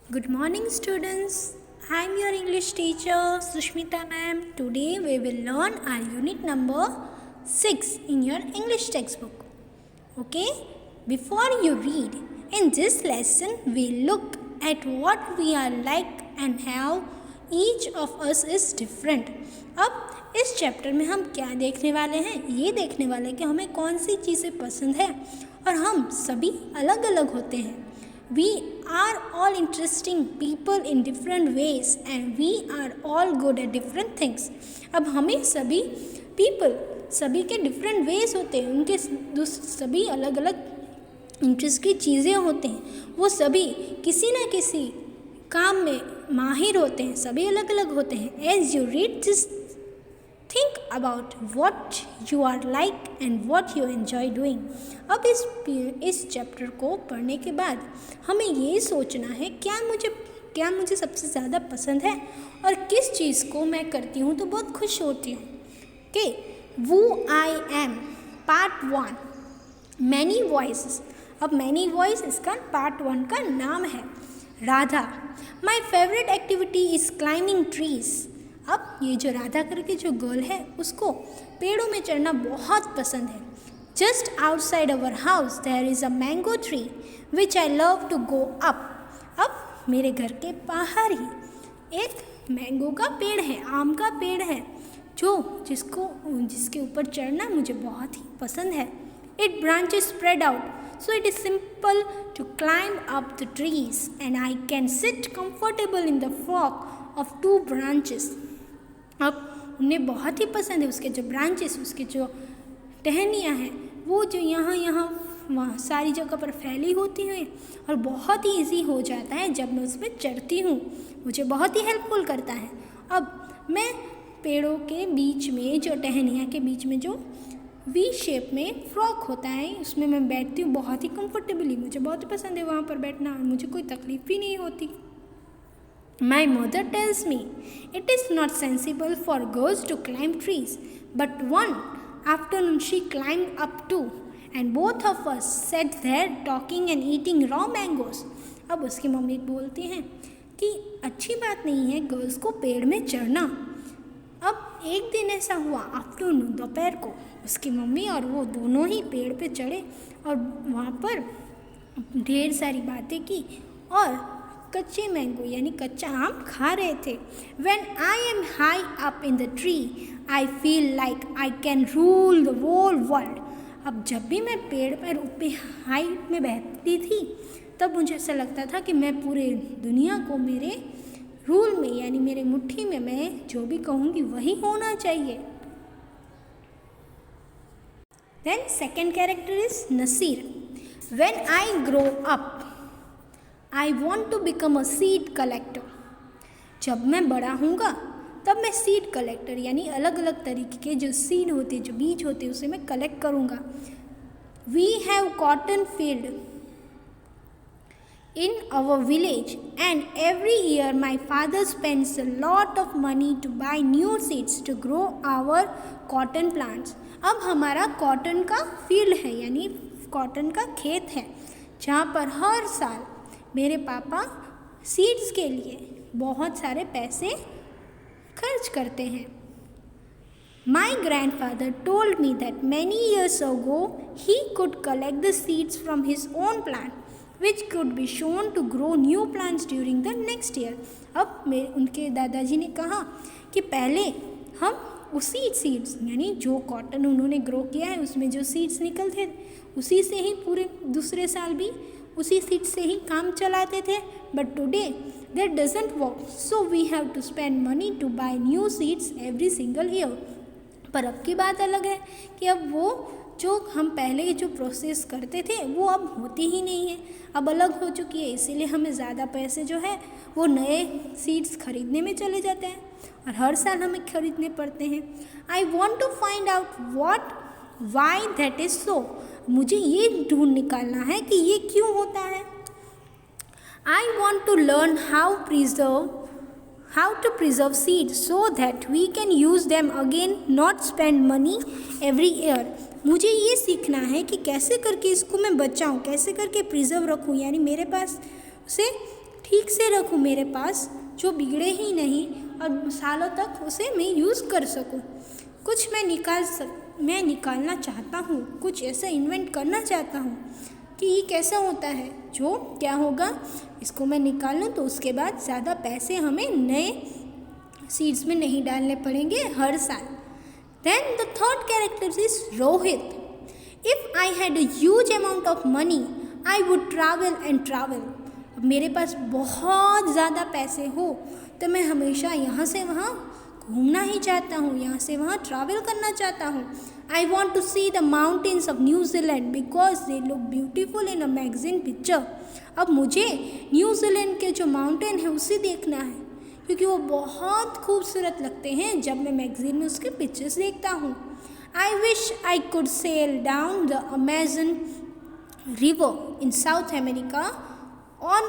Good morning, students. I am your English teacher, Sushmita ma'am. Today we will learn our unit number 6 in your English textbook. Okay? Before you read, in this lesson we look at what we are like and how each of us is different. अब इस chapter में हम क्या देखने वाले हैं? ये देखने वाले हैं कि हमें कौन सी चीज़ें पसंद है और हम सभी अलग अलग होते हैं. We are all interesting people in different ways and we are all good at different things. अब हमें सभी सभी के different ways होते हैं, उनके सभी अलग अलग इंटरेस्ट की चीज़ें होते हैं. वो सभी किसी न किसी काम में माहिर होते हैं, सभी अलग अलग होते हैं. As you read this, think about what you are like and what you enjoy doing. अब इस चैप्टर को पढ़ने के बाद हमें ये सोचना है क्या मुझे सबसे ज़्यादा पसंद है और किस चीज़ को मैं करती हूँ तो बहुत खुश होती हूँ. Okay, Who I am, Part 1, Many Voices. अब Many Voice इसका Part 1 का नाम है. Radha, My favorite activity is climbing trees. अब ये जो राधा करके जो गर्ल है उसको पेड़ों में चढ़ना बहुत पसंद है. Just outside our house there is a mango tree which I love to go up. अब मेरे घर के बाहर ही एक मैंगो का पेड़ है, आम का पेड़ है, जिसके ऊपर चढ़ना मुझे बहुत ही पसंद है. It branches spread out, so it is simple to climb up the trees and I can sit comfortable in the fork of 2 branches. अब उन्हें बहुत ही पसंद है उसके जो ब्रांचेस, उसके जो टहनियाँ हैं वो जो यहाँ वहाँ सारी जगह पर फैली होती हैं और बहुत ही ईजी हो जाता है जब मैं उस पर चढ़ती हूँ. मुझे बहुत ही हेल्पफुल करता है. अब मैं पेड़ों के बीच में जो टहनियाँ के बीच में जो वी शेप में फ्रॉक होता है उसमें मैं बैठती हूँ बहुत ही कंफर्टेबली. मुझे बहुत ही पसंद है वहाँ पर बैठना और मुझे कोई तकलीफ भी नहीं होती. My mother tells me it is not sensible for girls to climb trees, but one afternoon she climbed up too, and both of us sat there talking and eating raw mangoes. अब उसकी mummy बोलती हैं कि अच्छी बात नहीं है girls को पेड़ में चढ़ना. अब एक दिन ऐसा हुआ आफ्टरनून दोपहर को उसकी मम्मी और वो दोनों ही पेड़ पे चढ़े और वहाँ पर ढेर सारी बातें की और कच्चे मैंगो यानी कच्चा आम खा रहे थे. When I am high up in the tree, I feel like I can rule the whole world. अब जब भी मैं पेड़ पर ऊपर हाइट में बैठती थी तब मुझे ऐसा लगता था कि मैं पूरे दुनिया को मेरे रूल में यानी मेरे मुट्ठी में मैं जो भी कहूँगी वही होना चाहिए. Then second character is Nasir. When I grow up, I want to become a seed collector. जब मैं बड़ा होऊंगा तब मैं सीड कलेक्टर यानी अलग अलग तरीके के जो सीड होते जो बीज होते उसे मैं कलेक्ट करूँगा. We have cotton field in our village and every year my father spends a lot of money to buy new seeds to grow our cotton plants. अब हमारा कॉटन का फील्ड है यानी कॉटन का खेत है जहाँ पर हर साल मेरे पापा सीड्स के लिए बहुत सारे पैसे खर्च करते हैं. My grandfather told me that many years ago he could collect the seeds from his own plant which could be shown to grow new plants during the next year. अब उनके दादाजी ने कहा कि पहले हम उसी सीड्स यानी जो कॉटन उन्होंने ग्रो किया है उसमें जो सीड्स निकलते उसी से ही पूरे दूसरे साल भी उसी सीड से ही काम चलाते थे. But today that doesn't work so we have to spend money to buy new seeds every single year. पर अब की बात अलग है कि अब वो जो हम पहले जो प्रोसेस करते थे वो अब होती ही नहीं है, अब अलग हो चुकी है. इसीलिए हमें ज़्यादा पैसे जो है वो नए सीड्स खरीदने में चले जाते हैं और हर साल हमें खरीदने पड़ते हैं. I want to find out why that is so. मुझे ये ढूंढ निकालना है कि ये क्यों होता है. I want to learn how to preserve seeds so that we can use them again, not spend money every year. मुझे ये सीखना है कि कैसे करके इसको मैं बचाऊं, कैसे करके प्रिजर्व रखूं यानी मेरे पास उसे ठीक से रखूं मेरे पास, जो बिगड़े ही नहीं और सालों तक उसे मैं यूज़ कर सकूं। कुछ मैं निकालना चाहता हूँ, कुछ ऐसा इन्वेंट करना चाहता हूँ कि ये कैसा होता है, जो क्या होगा, इसको मैं निकाल लूँ तो उसके बाद ज़्यादा पैसे हमें नए सीड्स में नहीं डालने पड़ेंगे हर साल। Then the third character is Rohit. If I had a huge amount of money, I would travel and travel. अब मेरे पास बहुत ज़्यादा पैसे हो तो मैं हमेशा यहाँ से वहाँ घूमना ही चाहता हूँ, यहाँ से वहाँ ट्रैवल करना चाहता हूँ। I want to see the mountains of New Zealand because they look beautiful in a magazine picture. अब मुझे न्यूजीलैंड के जो माउंटेन है उसे देखना है, क्योंकि वो बहुत खूबसूरत लगते हैं जब मैं मैगज़ीन में उसके पिक्चर्स देखता हूँ। I wish I could sail down the Amazon River in South America on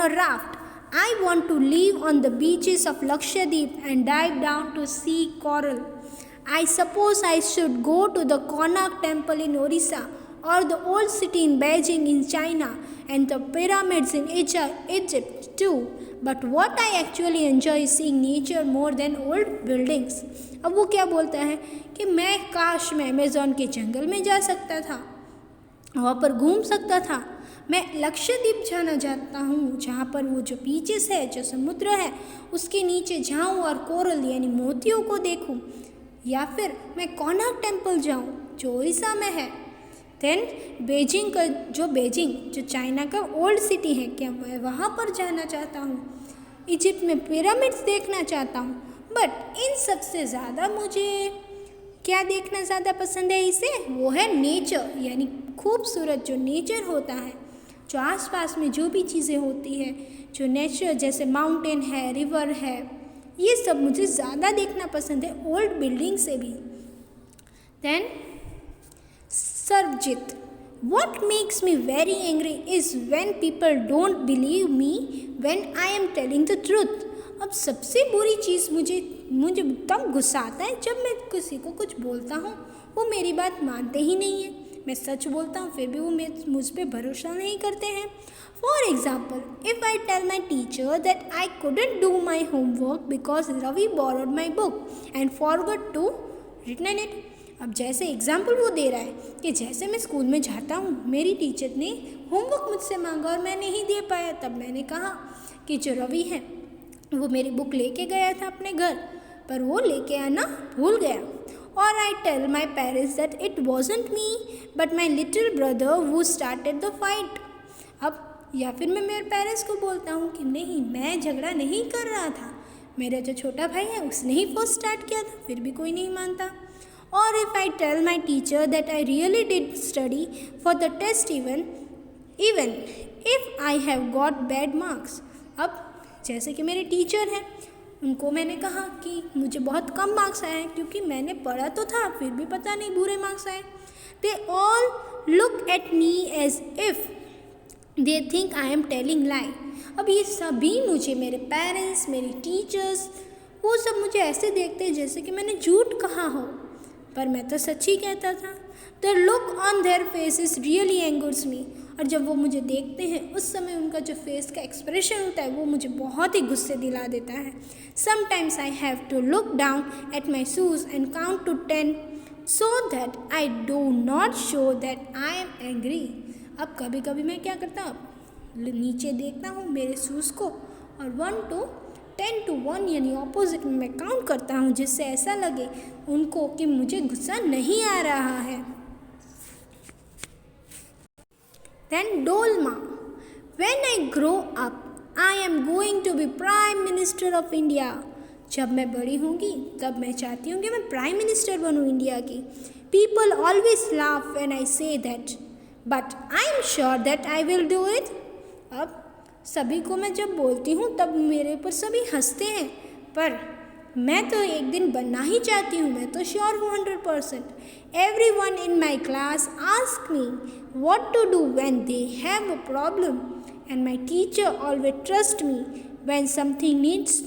a raft. I want to live on the beaches of Lakshadweep and dive down to see coral. I suppose I should go to the Konark Temple in Orissa or the old city in Beijing in China and the pyramids in Egypt too. But what I actually enjoy is seeing nature more than old buildings. अब वो क्या बोलता है कि मैं काश मैं Amazon के जंगल में जा सकता था, वहाँ पर घूम सकता था। मैं लक्षद्वीप जाना चाहता हूँ, जहाँ पर वो जो बीचेस है, जो समुद्र है, उसके नीचे जाऊँ और कोरल यानी मोतियों को देखूँ। या फिर मैं कोणार्क टेम्पल जाऊँ जो उड़ीसा में है। देन बेजिंग जो चाइना का ओल्ड सिटी है, क्या मैं वहाँ पर जाना चाहता हूँ। इजिप्ट में पिरामिड्स देखना चाहता हूँ। बट इन सबसे ज़्यादा मुझे क्या देखना ज़्यादा पसंद है इसे, वो है नेचर, यानी खूबसूरत जो नेचर होता है, जो आसपास में जो भी चीज़ें होती है, जो नेचर जैसे माउंटेन है, रिवर है, ये सब मुझे ज़्यादा देखना पसंद है ओल्ड बिल्डिंग से भी। Then Sarvjeet, what makes me very angry is when people don't believe me when I am telling the truth. अब सबसे बुरी चीज़ मुझे तब गुस्सा आता है जब मैं किसी को कुछ बोलता हूँ, वो मेरी बात मानते ही नहीं है। मैं सच बोलता हूँ फिर भी वो मुझ पर भरोसा नहीं करते हैं। For example, if I tell my teacher that I couldn't do my homework because Ravi borrowed my book and forgot to written it. अब जैसे एग्जाम्पल वो दे रहा है कि जैसे मैं स्कूल में जाता हूँ, मेरी टीचर ने होमवर्क मुझसे मांगा और मैं नहीं दे पाया। तब मैंने कहा कि जो रवि है वो मेरी बुक लेके गया था अपने घर, पर वो लेके आना भूल गया। और I tell my parents that it wasn't me but my little brother who started the fight. अब या फिर मैं मेरे पेरेंट्स को बोलता हूँ कि नहीं, मैं झगड़ा नहीं कर रहा था, मेरा जो छोटा भाई है उसने ही फर्स्ट स्टार्ट किया था, फिर भी कोई नहीं मानता। और if I tell my teacher that I really did study for the test even if I have got bad marks. अब जैसे कि मेरे टीचर हैं, उनको मैंने कहा कि मुझे बहुत कम मार्क्स आए हैं क्योंकि मैंने पढ़ा तो था, फिर भी पता नहीं बुरे मार्क्स आए। They all look at me as if they think I am telling lie. अब ये सभी मुझे, मेरे पेरेंट्स, मेरे टीचर्स, वो सब मुझे ऐसे देखते हैं जैसे कि मैंने झूठ कहा हो, पर मैं तो सच ही कहता था। The look on their faces really angers me. और जब वो मुझे देखते हैं उस समय उनका जो फेस का एक्सप्रेशन होता है वो मुझे बहुत ही गुस्से दिला देता है। Sometimes I have to look down at my shoes and count to 10 so that I do not show that I am angry. अब कभी कभी मैं क्या करता हूँ, नीचे देखता हूँ मेरे शूज़ को और 1 to 10 to 1 यानी ऑपोजिट में मैं काउंट करता हूँ, जिससे ऐसा लगे उनको कि मुझे गुस्सा नहीं आ रहा है। Then Dolma, when I grow up, I am going to be Prime Minister of India. जब मैं बड़ी होंगी तब मैं चाहती हूँ कि मैं प्राइम मिनिस्टर बनूँ इंडिया की। People always laugh when I say that, but I am sure that I will do it. अब सभी को मैं जब बोलती हूँ तब मेरे पर सभी हंसते हैं, पर मैं तो एक दिन बनना ही चाहती हूँ, मैं तो श्योर हूँ 100%. Everyone in my class ask me what to do when they have a problem, and my teacher always trust me when something needs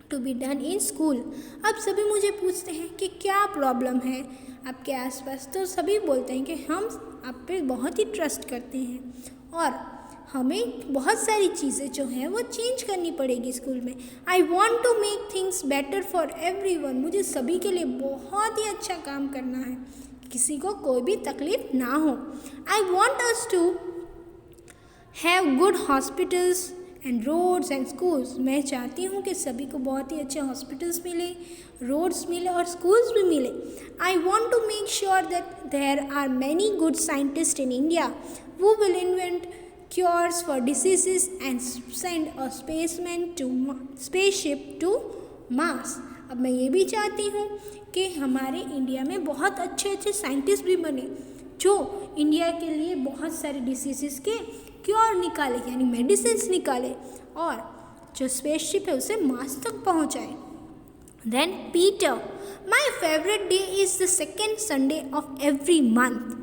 to be done in school. अब सभी मुझे पूछते हैं कि क्या प्रॉब्लम है आपके आसपास, तो सभी बोलते हैं कि हम आप पे बहुत ही ट्रस्ट करते हैं और हमें बहुत सारी चीज़ें जो हैं वो चेंज करनी पड़ेगी स्कूल में. I want to make things better for everyone. मुझे सभी के लिए बहुत ही अच्छा काम करना है, किसी को कोई भी तकलीफ ना हो. I want us to have good hospitals and roads and schools. मैं चाहती हूँ कि सभी को बहुत ही अच्छे हॉस्पिटल्स मिले, रोड्स मिले और स्कूल्स भी मिले. I want to make sure that there are many good scientist in India who will invent cures for diseases and send a spaceship to Mars. अब मैं ये भी चाहती हूँ कि हमारे इंडिया में बहुत अच्छे अच्छे साइंटिस्ट भी बने जो इंडिया के लिए बहुत सारे डिसीजेस के क्योर निकाले, यानी मेडिसिन्स निकाले, और जो स्पेसशिप है उसे मार्स तक पहुँचाए. Then Peter, my favorite day is the second Sunday of every month.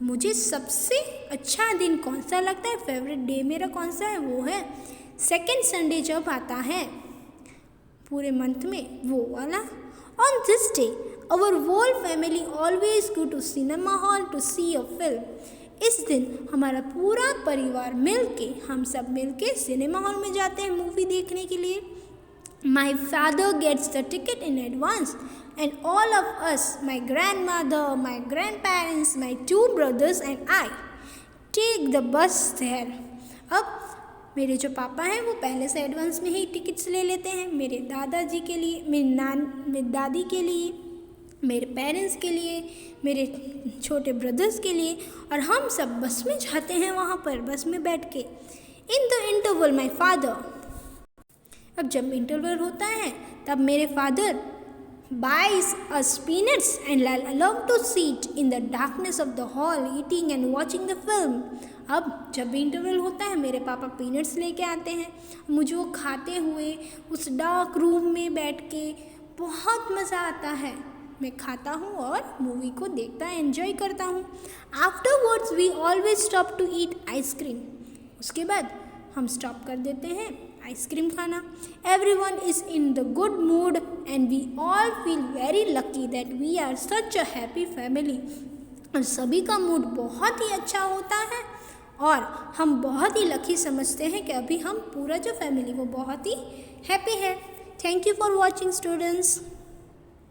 मुझे सबसे अच्छा दिन कौन सा लगता है, फेवरेट डे मेरा कौन सा है, वो है सेकेंड संडे जब आता है पूरे मंथ में, वो वाला. On this day our whole family always go to cinema hall to see a film. इस दिन हमारा पूरा परिवार मिलके, हम सब मिलके सिनेमा हॉल में जाते हैं मूवी देखने के लिए. My father gets the ticket in advance and all of us, my grandmother, my grandparents, my 2 brothers and I take the bus there. अब मेरे जो पापा हैं वो पहले से एडवांस में ही टिकट्स ले लेते हैं, मेरे दादाजी के लिए, मेरी दादी के लिए, मेरे पेरेंट्स के लिए, मेरे छोटे ब्रदर्स के लिए, और हम सब बस में जाते हैं वहाँ पर बस में बैठ के. In the interval my father, अब जब इंटरवल होता है तब मेरे father buys us peanuts and love to sit in the darkness of the hall eating and watching the film. अब जब भी इंटरवल होता है मेरे पापा पीनट्स लेके आते हैं, मुझे वो खाते हुए उस डार्क रूम में बैठ के बहुत मज़ा आता है. मैं खाता हूँ और मूवी को देखता एंजॉय करता हूँ. Afterwards we always stop to eat ice cream. उसके बाद हम स्टॉप कर देते हैं आइसक्रीम खाना. Everyone is in the good mood and we all feel very lucky that we are such a happy family. और सभी का मूड बहुत ही अच्छा होता है और हम बहुत ही लकी समझते हैं कि अभी हम पूरा जो फैमिली वो बहुत ही हैप्पी है. Thank you for watching students.